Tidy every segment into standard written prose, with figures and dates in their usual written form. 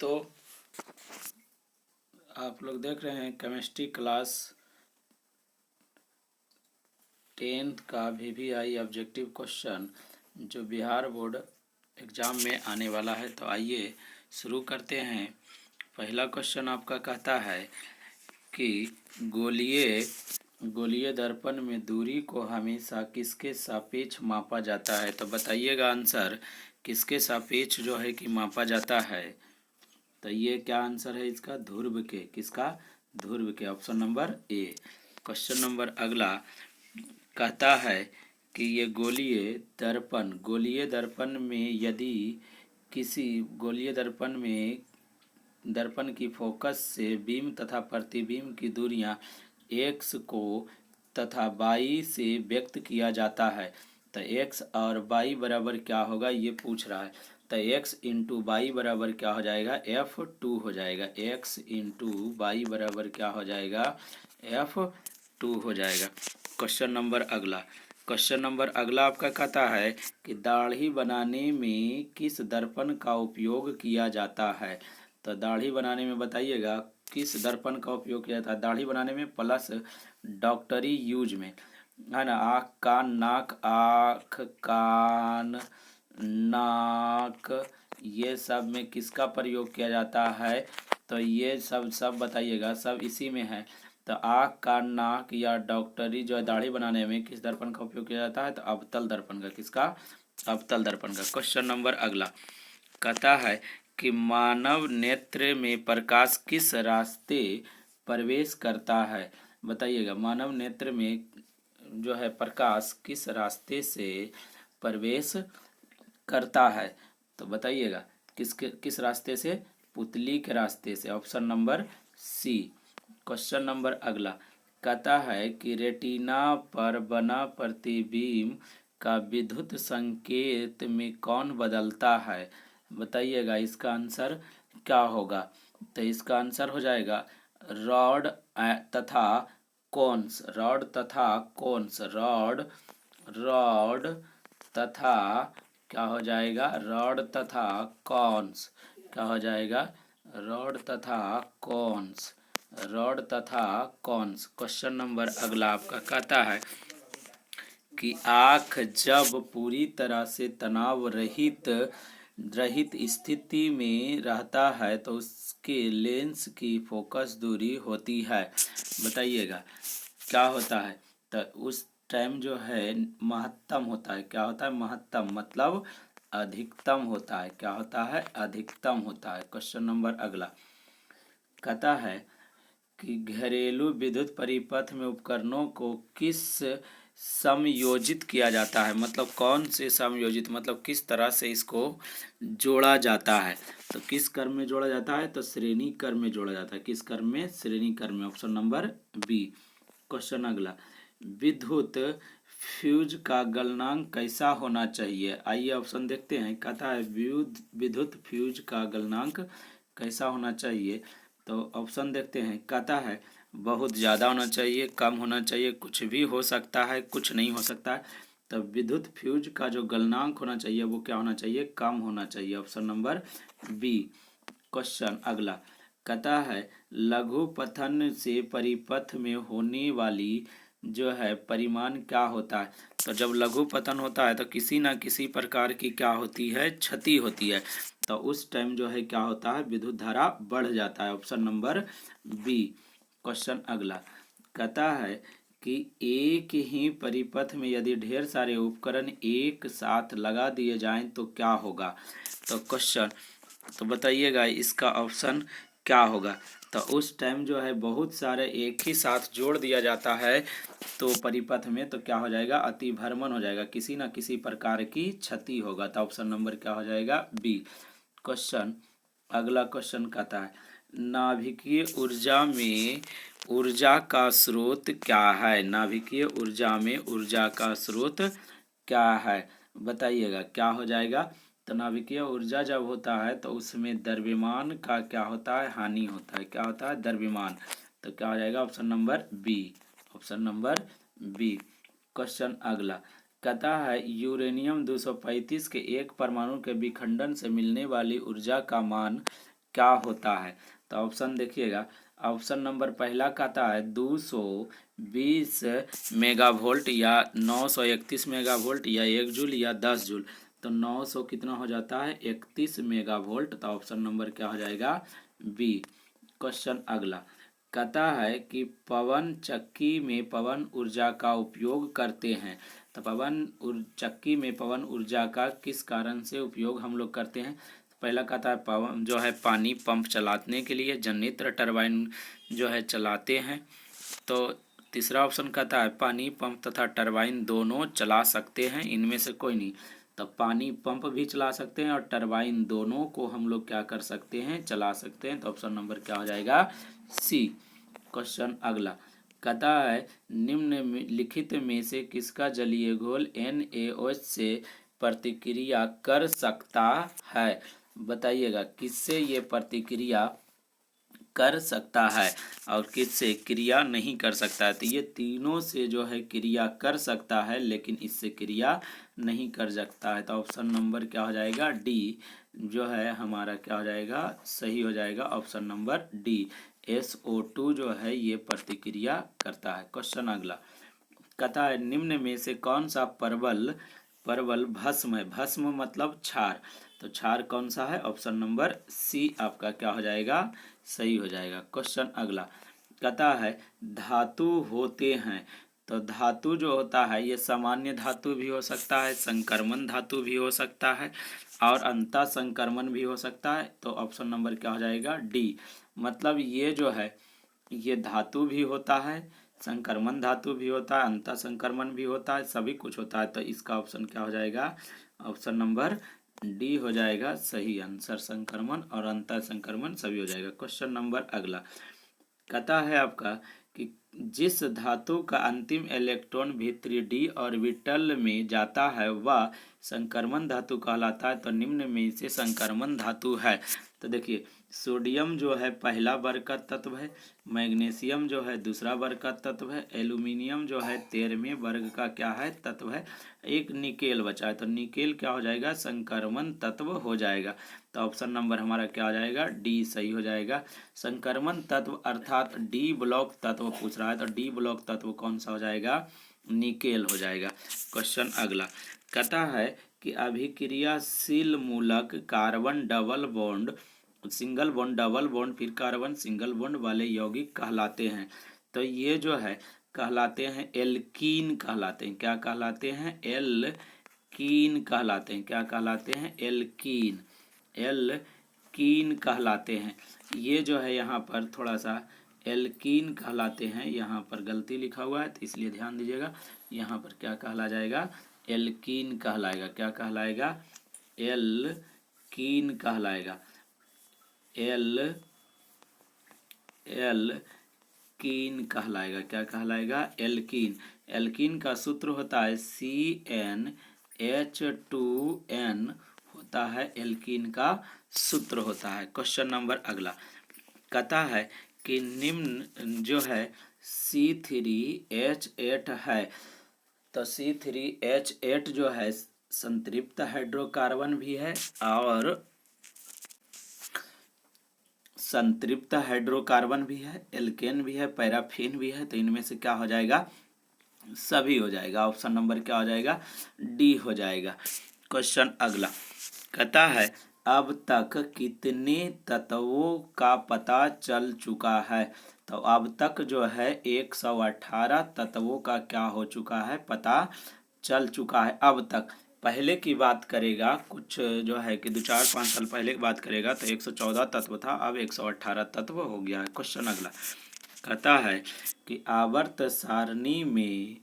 दोस्तों, आप लोग देख रहे हैं केमिस्ट्री क्लास 10th का VVI ऑब्जेक्टिव क्वेश्चन जो बिहार बोर्ड एग्ज़ाम में आने वाला है। तो आइए शुरू करते हैं। पहला क्वेश्चन आपका कहता है कि गोलीय दर्पण में दूरी को हमेशा किसके सापेक्ष मापा जाता है। तो बताइएगा आंसर किसके सापेक्ष जो है कि मापा जाता है। तो ये क्या आंसर है इसका, ध्रुव के। किसका, ध्रुव के। Option number A. Question number अगला कहता है कि ये गोलीय दर्पण में यदि किसी गोलीय दर्पण में दर्पण की फोकस से बीम तथा प्रतिबिंब की दूरियां x को तथा y से व्यक्त किया जाता है, तो x और y बराबर क्या होगा ये पूछ रहा है। तो x इंटू वाई बराबर क्या हो जाएगा, F2 हो जाएगा। x इंटू वाई बराबर क्या हो जाएगा, F2 हो जाएगा। क्वेश्चन नंबर अगला आपका कहता है कि दाढ़ी बनाने में किस दर्पण का उपयोग किया जाता है। तो दाढ़ी बनाने में बताइएगा किस दर्पण का उपयोग किया जाता है। दाढ़ी बनाने में प्लस डॉक्टरी यूज में, है ना, आँख कान नाक ये सब में किसका प्रयोग किया जाता है। तो ये सब बताइएगा, सब इसी में है। तो आँख कान नाक या डॉक्टरी जो है दाढ़ी बनाने में किस दर्पण का उपयोग किया जाता है, तो अवतल दर्पण का। किसका, अवतल दर्पण का। क्वेश्चन नंबर अगला कहता है कि मानव नेत्र में प्रकाश किस रास्ते प्रवेश करता है। बताइएगा मानव नेत्र में जो है प्रकाश किस रास्ते से प्रवेश करता है। तो बताइएगा किस रास्ते से, पुतली के रास्ते से। Option number C. Question number अगला कहता है कि रेटिना पर बना प्रतिबिंब का विद्युत संकेत में कौन बदलता है। बताइएगा इसका आंसर क्या होगा। तो इसका आंसर हो जाएगा रॉड तथा कोन्स। रॉड तथा क्या हो जाएगा, रॉड तथा कॉन्स। क्या हो जाएगा, रॉड तथा कॉन्स। क्वेश्चन नंबर अगला आपका कहता है कि आँख जब पूरी तरह से तनाव रहित स्थिति में रहता है तो उसके लेंस की फोकस दूरी होती है। बताइएगा क्या होता है। तो उस टाइम जो है महत्तम होता है। क्या होता है, महत्तम मतलब अधिकतम होता है। क्या होता है, अधिकतम होता है। क्वेश्चन नंबर अगला कहता है कि घरेलू विद्युत परिपथ में उपकरणों को किस समयोजित किया जाता है। मतलब कौन से समयोजित, मतलब किस तरह से इसको जोड़ा जाता है। तो किस क्रम में जोड़ा जाता है, तो श्रेणी क्रम में जोड़ा जाता है। किस क्रम में, श्रेणी क्रम में। Option number B. क्वेश्चन अगला विद्युत फ्यूज का गलनांक कैसा होना चाहिए। आइए ऑप्शन देखते हैं। कहता है विद्युत फ्यूज का गलनांक कैसा होना चाहिए। तो ऑप्शन देखते हैं। कहता है बहुत ज़्यादा होना चाहिए, कम होना चाहिए, कुछ भी हो सकता है, कुछ नहीं हो सकता है। तो विद्युत फ्यूज का जो गलनांक होना चाहिए वो क्या होना चाहिए, कम होना चाहिए। Option number B. क्वेश्चन अगला कहता है लघु पतन से परिपथ में होने वाली जो है परिमाण क्या होता है। तो जब लघु पतन होता है तो किसी ना किसी प्रकार की क्या होती है, क्षति होती है। तो उस टाइम जो है क्या होता है, विद्युत धारा बढ़ जाता है। Option number B. क्वेश्चन अगला कहता है कि एक ही परिपथ में यदि ढेर सारे उपकरण एक साथ लगा दिए जाएं तो क्या होगा। तो क्वेश्चन तो बताइएगा इसका ऑप्शन क्या होगा। तो उस टाइम जो है बहुत सारे एक ही साथ जोड़ दिया जाता है तो परिपथ में, तो क्या हो जाएगा, अतिभ्रमण हो जाएगा, किसी न किसी प्रकार की क्षति होगा। तो ऑप्शन नंबर क्या हो जाएगा, बी। क्वेश्चन अगला क्वेश्चन कहता है नाभिकीय ऊर्जा में ऊर्जा का स्रोत क्या है। नाभिकीय ऊर्जा में ऊर्जा का स्रोत क्या है। बताइएगा क्या हो जाएगा। तो नाभिकीय ऊर्जा जब होता है तो उसमें द्रव्यमान का क्या होता है, हानि होता है। क्या होता है, द्रव्यमान। तो क्या हो जाएगा, option number B. Option number B. Question अगला कहता है यूरेनियम 235 के एक परमाणु के विखंडन से मिलने वाली ऊर्जा का मान क्या होता है? तो ऑप्शन देखिएगा, ऑप्शन नंबर पहला कहता है 220 मेगावोल्ट या 931 मेगावोल्ट या 1 जूल या 10 जूल। तो 900 कितना हो जाता है? 31 मेगावोल्ट। तो ऑप्शन नंबर क्या हो जाएगा? बी। क्वेश्चन अगला कहता है कि पवन चक्की में पवन ऊर्जा का उपयोग करते हैं। तो चक्की में पवन ऊर्जा का किस कारण से उपयोग हम लोग करते हैं? पहला कहता है पवन जो है पानी पंप चलाने के लिए, जनरेटर टरबाइन जो है चलाते हैं। तो तीसरा ऑप्शन कहता है पानी पंप तथा टरबाइन दोनों चला सकते हैं, इनमें से कोई नहीं। तो पानी पंप भी चला सकते हैं और टरबाइन दोनों को हम लोग क्या कर सकते हैं? चला सकते हैं। तो ऑप्शन नंबर क्या हो जाएगा? सी। क्वेश्चन अगला कहता है निम्नलिखित में से किसका जलीय घोल NaOH से प्रतिक्रिया कर सकता है? बताइएगा किससे ये प्रतिक्रिया कर सकता है और किससे क्रिया नहीं कर सकता है। तो ये तीनों से जो है क्रिया कर सकता है, लेकिन इससे क्रिया नहीं कर सकता है। तो ऑप्शन नंबर क्या हो जाएगा? डी जो है हमारा क्या हो जाएगा? सही हो जाएगा ऑप्शन नंबर डी। SO2 जो है ये प्रतिक्रिया करता है। क्वेश्चन अगला कहता है निम्न में से कौन सा परवल भस्म है? भस्म मतलब क्षार। तो क्षार कौन सा है? ऑप्शन नंबर सी आपका क्या हो जाएगा? सही हो जाएगा। क्वेश्चन अगला कहता है धातु होते हैं। तो धातु जो होता है ये सामान्य धातु भी हो सकता है, संक्रमण धातु भी हो सकता है और अंतः संक्रमण भी हो सकता है। तो ऑप्शन नंबर क्या हो जाएगा? डी। मतलब ये जो है ये धातु भी होता है, संक्रमण धातु भी होता है, अंतः संक्रमण भी होता है, सभी कुछ होता है। तो इसका ऑप्शन क्या हो जाएगा? ऑप्शन नंबर डी हो जाएगा सही आंसर। संक्रमण और अंतः संक्रमण सभी हो जाएगा। क्वेश्चन नंबर अगला कहता है आपका कि जिस धातु का अंतिम इलेक्ट्रॉन भीतरी d ऑर्बिटल में जाता है वह संक्रमण धातु कहलाता है। तो निम्न में से संक्रमण धातु है। तो देखिए सोडियम जो है पहला वर्ग का तत्व है, मैग्नीशियम जो है दूसरा वर्ग का तत्व है, एल्यूमिनियम जो है 13वें वर्ग का क्या है? तत्व है। एक निकेल बचा है, तो निकेल क्या हो जाएगा? संक्रमण तत्व हो जाएगा। तो ऑप्शन नंबर हमारा क्या हो जाएगा? डी सही हो जाएगा। संक्रमण तत्व अर्थात डी ब्लॉक तत्व पूछ रहा है, तो डी ब्लॉक तत्व कौन सा हो जाएगा? निकेल हो जाएगा। क्वेश्चन अगला कहता है कि अभिक्रियाशील मूलक carbon double bond, single bond, double bond, फिर कार्बन सिंगल बॉन्ड वाले यौगिक कहलाते हैं। तो ये जो है कहलाते हैं एल्कीन कहलाते हैं। क्या कहलाते हैं? एल्कीन कहलाते हैं। क्या कहलाते हैं? एल्कीन। एल्कीन कहलाते हैं। ये जो है यहाँ पर थोड़ा सा एल्कीन कहलाते हैं, यहाँ पर गलती लिखा हुआ है तो इसलिए ध्यान दीजिएगा। यहाँ पर क्या कहला जाएगा? एल्कीन कहलाएगा। क्या कहलाएगा? एल्कीन कहलाएगा। एल्कीन कहलाएगा। क्या कहलाएगा? एल्कीन। एल्कीन का सूत्र होता है CnH2n होता है, एल्कीन का सूत्र होता है। क्वेश्चन नंबर अगला कहता है कि निम्न जो है C3H8 है। तो C3H8 जो है संतृप्त हाइड्रोकार्बन भी है और संतृप्त हाइड्रोकार्बन भी है, एल्केन भी है, पैराफिन भी है। तो इनमें से क्या हो जाएगा? सभी हो जाएगा। ऑप्शन नंबर क्या हो जाएगा? डी हो जाएगा। क्वेश्चन अगला कहता है अब तक कितने तत्वों का पता चल चुका है? तो अब तक जो है 118 तत्वों का क्या हो चुका है? पता चल चुका है अब तक। पहले की बात करेगा कुछ जो है कि 2-4-5 साल पहले की बात करेगा तो 114 तत्व था, अब 118 तत्व हो गया है। क्वेश्चन अगला कहता है कि आवर्त सारणी में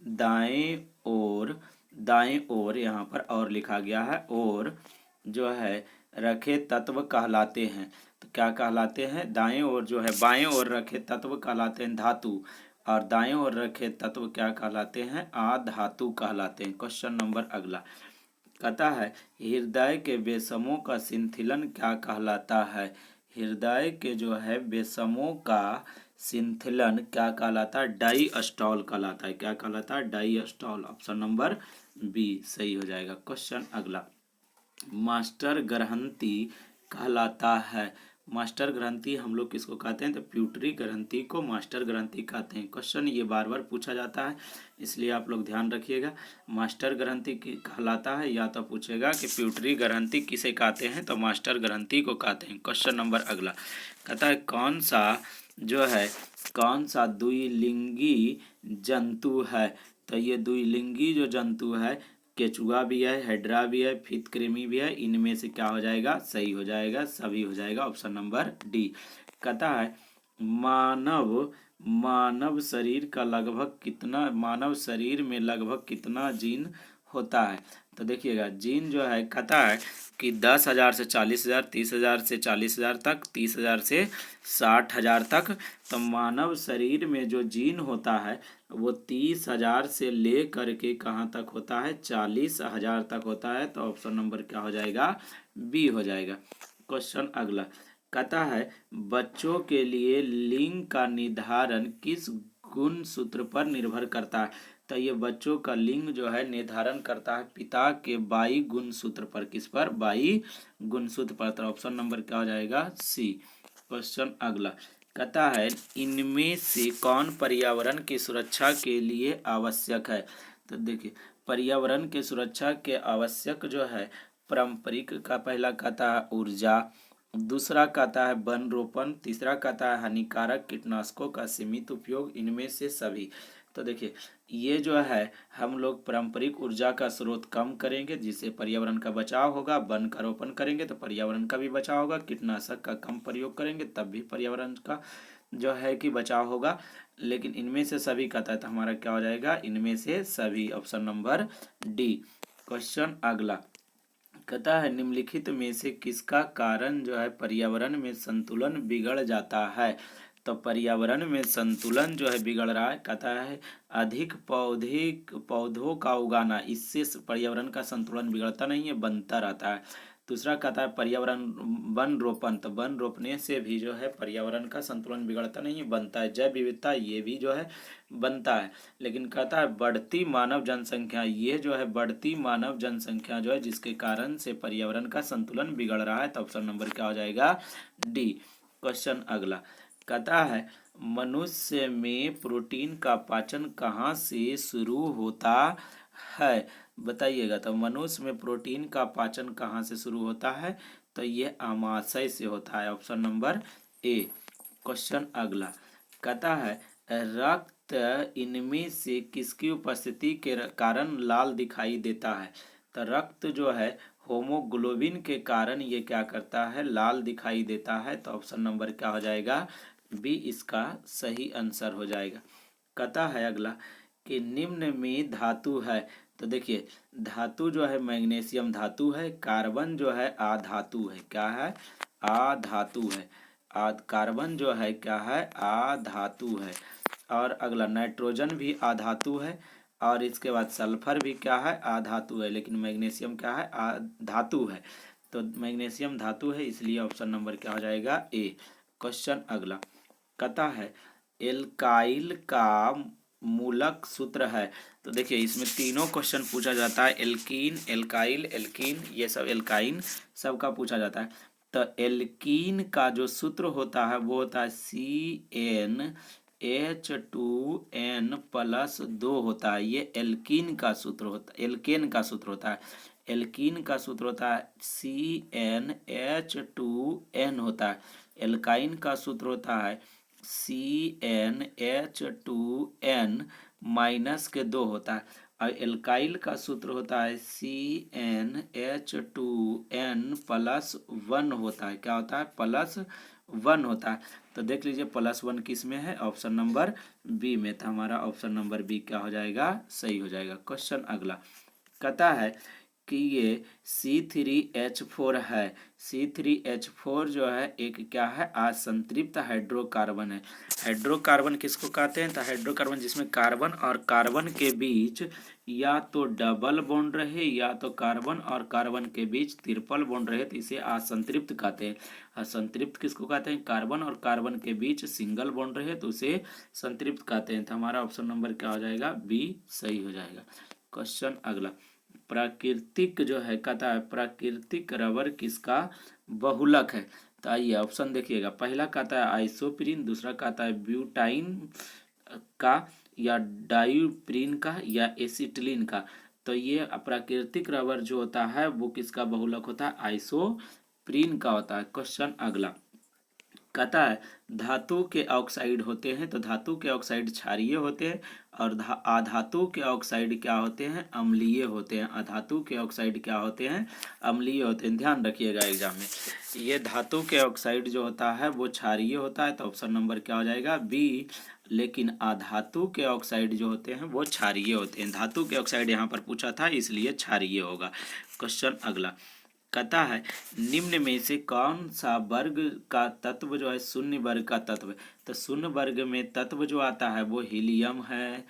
दाएं ओर यहाँ पर और लिखा गया है और जो है रखे तत्व कहलाते हैं। तो क्या कहलाते हैं? दाएं ओर जो है बाएं ओर रखे तत्व कहलाते हैं धातु और दाएं ओर रखे तत्व क्या कहलाते हैं? अधातु कहलाते हैं। क्वेश्चन नंबर अगला कहता है हृदय के बेसमों का सिंथिलन क्या कहलाता है? हृदय के जो है बेसमों का सिंथिलन क्या कहलाता है? डाइस्टॉल कहलाता है। क्या कहलाता है? डाइस्टॉल। ऑप्शन नंबर बी सही हो जाएगा। क्वेश्चन अगला मास्टर ग्रंथि कहलाता है। मास्टर ग्रंथि हम लोग किसको कहते हैं, तो प्यूटरी ग्रंथि को मास्टर ग्रंथि कहते हैं। क्वेश्चन ये बार बार पूछा जाता है, इसलिए आप लोग ध्यान रखिएगा। मास्टर ग्रंथि कहलाता है, या तो पूछेगा कि प्यूटरी ग्रंथि किसे कहते हैं, तो मास्टर ग्रंथि को कहते हैं। क्वेश्चन नंबर अगला कहता है कौन सा द्विलिंगी जंतु है, तो ये द्विलिंगी जो जंतु है, केचुआ भी है, हेड्रा भी है, फितकृमि भी है, इनमें से क्या हो जाएगा, सही हो जाएगा, सभी हो जाएगा। Option number D. कहता है मानव शरीर में लगभग कितना जीन होता है, तो देखिएगा जीन जो है कहता है कि 10,000 से 40,000, 30,000 से 40,000 तक, 30,000 से 60,000 तक। तो मानव शरीर में जो जीन होता है वो 30,000 से ले करके कहाँ तक होता है, 40,000 तक होता है। तो ऑप्शन नंबर क्या हो जाएगा, बी हो जाएगा। क्वेश्चन अगला कहता है बच्चों के लिए लिंग का निर्धारण किस गुण सूत्र पर निर्भर करता है, तो ये बच्चों का लिंग जो है निर्धारण करता है पिता के बाई गुण सूत्र पर। किस पर, बाई गुण सूत्र पर। तो ऑप्शन नंबर क्या हो जाएगा, सी। क्वेश्चन अगला कहता है इनमें से कौन पर्यावरण की सुरक्षा के लिए आवश्यक है, तो देखिए पर्यावरण के सुरक्षा के आवश्यक जो है पारंपरिक का पहला कहता है ऊर्जा, दूसरा कहता है वन रोपण, तीसरा कहता है हानिकारक कीटनाशकों का सीमित उपयोग, इनमें से सभी। तो देखिए ये जो है हम लोग पारंपरिक ऊर्जा का स्रोत कम करेंगे जिससे पर्यावरण का बचाव होगा, वन का रोपण करेंगे तो पर्यावरण का भी बचाव होगा, कीटनाशक का कम प्रयोग करेंगे तब भी पर्यावरण का जो है कि बचाव होगा। लेकिन इनमें से सभी कहता है तो हमारा क्या हो जाएगा, इनमें से सभी, ऑप्शन नंबर डी। क्वेश्चन अगला कहता है निम्नलिखित में से किसका कारण जो है पर्यावरण में संतुलन बिगड़ जाता है, तो पर्यावरण में संतुलन जो है बिगड़ रहा है, कहता है अधिक पौधों का उगाना, इससे पर्यावरण का संतुलन बिगड़ता नहीं है, बनता रहता है। दूसरा कहता है पर्यावरण वन रोपण, तो वन रोपने से भी जो है पर्यावरण का संतुलन बिगड़ता नहीं है, बनता है। जैव विविधता ये भी जो है बनता है। लेकिन कहता है बढ़ती मानव जनसंख्या, ये जो है बढ़ती मानव जनसंख्या जो है जिसके कारण से पर्यावरण का संतुलन बिगड़ रहा है। तो ऑप्शन नंबर क्या हो जाएगा, डी। क्वेश्चन अगला कहता है मनुष्य में प्रोटीन का पाचन कहाँ से शुरू होता है, बताइएगा। तो मनुष्य में प्रोटीन का पाचन कहाँ से शुरू होता है, तो ये आमाशय से होता है, ऑप्शन नंबर ए। क्वेश्चन अगला कहता है रक्त इनमें से किसकी उपस्थिति के कारण लाल दिखाई देता है, तो रक्त जो है होमोग्लोबिन के कारण ये क्या करता है, लाल दिखाई देता है। तो ऑप्शन नंबर क्या हो जाएगा, बी इसका सही आंसर हो जाएगा। कहता है अगला कि निम्न में धातु है, तो देखिए धातु जो है मैग्नीशियम धातु है, कार्बन जो है आधातु है, क्या है, आधातु है। कार्बन जो है क्या है, आधातु है। और अगला नाइट्रोजन भी आधातु है, और इसके बाद सल्फर भी क्या है, आधातु है। लेकिन मैग्नीशियम क्या है, धातु है। तो मैग्नीशियम धातु है, इसलिए ऑप्शन नंबर क्या हो जाएगा, ए। क्वेश्चन अगला कहता है एल्काइल का मूलक सूत्र है, तो देखिए इसमें तीनों क्वेश्चन पूछा जाता है, एल्कीन, एल्काइल, एल्कीन, ये सब एल्काइन सबका पूछा जाता है। तो एल्कीन का जो सूत्र होता है वो होता है CnH2n+2 होता है, ये एल्कीन का सूत्र होता है, एल्केन का सूत्र होता है। एल्कीन का सूत्र होता है CnH2n होता है। एल्काइन का सूत्र होता है CnH2n-2 होता है। और एल्काइल का सूत्र होता है CnH2n+1 होता है, क्या होता है, +1 होता है। तो देख लीजिए +1 किस में है, ऑप्शन नंबर बी में। तो हमारा ऑप्शन नंबर बी क्या हो जाएगा, सही हो जाएगा। क्वेश्चन अगला कहता है कि ये C3H4 है, C3H4 जो है एक क्या है, असंतृप्त हाइड्रोकार्बन है। हाइड्रोकार्बन किसको कहते हैं, तो हाइड्रोकार्बन जिसमें कार्बन और कार्बन के बीच या तो डबल बॉन्ड रहे या तो कार्बन और कार्बन के बीच ट्रिपल बॉन्ड रहे, तो इसे असंतृप्त कहते हैं। असंतृप्त किसको कहते हैं, कार्बन और कार्बन के बीच सिंगल बॉन्ड रहे तो उसे संतृप्त कहते हैं। तो हमारा ऑप्शन नंबर क्या हो जाएगा, बी सही हो जाएगा। क्वेश्चन अगला प्राकृतिक जो है कहता है प्राकृतिक रबर किसका बहुलक है, तो आइए ऑप्शन देखिएगा, पहला कहता है आइसोप्रीन, दूसरा कहता है ब्यूटाइन का या डायूप्रीन का या एसिटिलीन का। तो ये प्राकृतिक रबर जो होता है वो किसका बहुलक होता है, आइसोप्रीन का होता है। क्वेश्चन अगला कहता है धातु के ऑक्साइड होते हैं, तो धातु के ऑक्साइड क्षारीय होते हैं और अधातु के ऑक्साइड क्या होते हैं, अम्लीय होते हैं। अधातु के ऑक्साइड क्या होते हैं, अम्लीय होते हैं। ध्यान रखिएगा एग्जाम में, ये धातु के ऑक्साइड जो होता है वो क्षारीय होता है, तो ऑप्शन नंबर क्या हो जाएगा, बी। लेकिन अधातु के ऑक्साइड जो होते हैं वो क्षारीय होते हैं। धातु के ऑक्साइड यहाँ पर पूछा था इसलिए क्षारीय होगा। क्वेश्चन अगला कहता है निम्न में से कौन सा वर्ग का तत्व जो है शून्य वर्ग का तत्व है। तो शून्य वर्ग में तत्व जो आता है वो हीलियम है,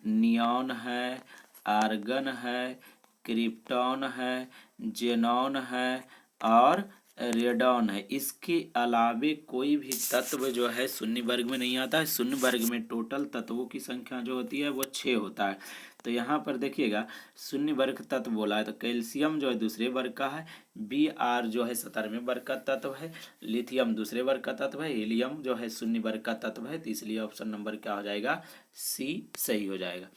नियॉन है, आर्गन है, क्रिप्टॉन है, जेनॉन है और रेडॉन है। इसके अलावे कोई भी तत्व जो है शून्य वर्ग में नहीं आता है। शून्य वर्ग में टोटल तत्वों की संख्या जो होती है वो 6 होता है। तो यहाँ पर देखिएगा शून्य वर्ग तत्व बोला है, तो कैल्शियम जो है दूसरे वर्ग का है, Br जो है 17वें वर्ग का तत्व है, लिथियम दूसरे वर्ग का तत्व है, हीलियम जो है शून्य वर्ग का तत्व है। तो इसलिए ऑप्शन नंबर क्या हो जाएगा, सी सही हो जाएगा।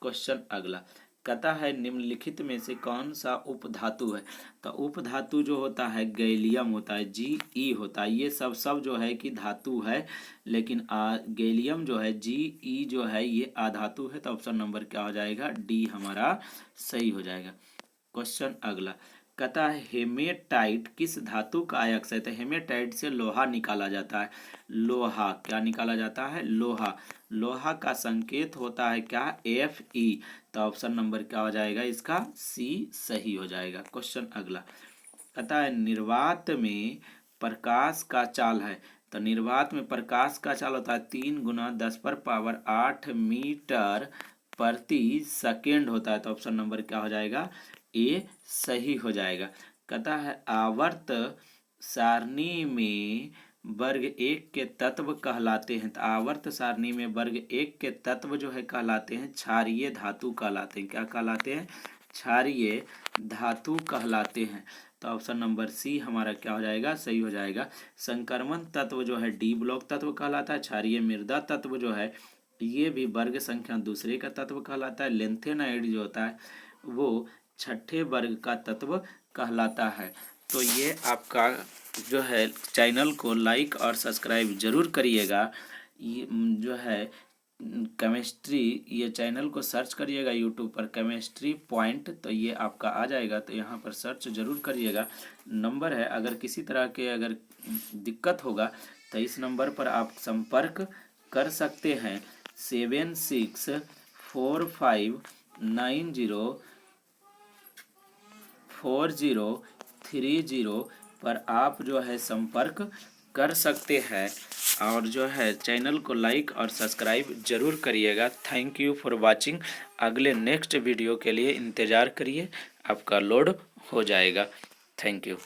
क्वेश्चन अगला कहता है निम्नलिखित में से कौन सा उपधातु है। तो उपधातु जो होता है गैलियम होता है, Ge होता है। ये सब जो है कि धातु है, लेकिन गैलियम जो है Ge जो है ये अधातु है। तो ऑप्शन नंबर क्या हो जाएगा, डी हमारा सही हो जाएगा। क्वेश्चन अगला कहता है हेमेटाइट किस धातु का अयस्क है। तो हेमेटाइट से लोहा निकाला जाता है। लोहा क्या निकाला जाता है, लोहा। लोहा का संकेत होता है क्या, Fe। तो ऑप्शन नंबर क्या हो जाएगा इसका, सी सही हो जाएगा। क्वेश्चन अगला कहता है निर्वात में प्रकाश का चाल है। तो निर्वात में प्रकाश का चाल होता है 3 × 10⁸ मीटर प्रति सेकेंड होता है। तो ऑप्शन नंबर क्या हो जाएगा, ए सही हो जाएगा। कहता है आवर्त सारणी में वर्ग 1 के तत्व कहलाते हैं। तो आवर्त सारणी में वर्ग 1 के तत्व जो है कहलाते हैं क्षारीय धातु कहलाते हैं। क्या कहलाते हैं, क्षारीय धातु कहलाते हैं। तो ऑप्शन नंबर सी हमारा क्या हो जाएगा, सही हो जाएगा। संक्रमण तत्व जो है डी ब्लॉक तत्व कहलाता है। क्षारीय मृदा तत्व जो है ये भी वर्ग संख्या दूसरे का तत्व कहलाता है। लेंथेनाइड जो होता है वो छठे वर्ग का तत्व कहलाता है। तो ये आपका जो है चैनल को लाइक और सब्सक्राइब जरूर करिएगा। ये जो है केमिस्ट्री, ये चैनल को सर्च करिएगा यूट्यूब पर केमिस्ट्री पॉइंट, तो ये आपका आ जाएगा। तो यहाँ पर सर्च जरूर करिएगा। नंबर है, अगर किसी तरह के अगर दिक्कत होगा तो इस नंबर पर आप संपर्क कर सकते हैं। 7645904030 पर आप जो है संपर्क कर सकते हैं। और जो है चैनल को लाइक और सब्सक्राइब जरूर करिएगा। Thank you for watching. अगले नेक्स्ट वीडियो के लिए इंतज़ार करिए, आपका लोड हो जाएगा। Thank you.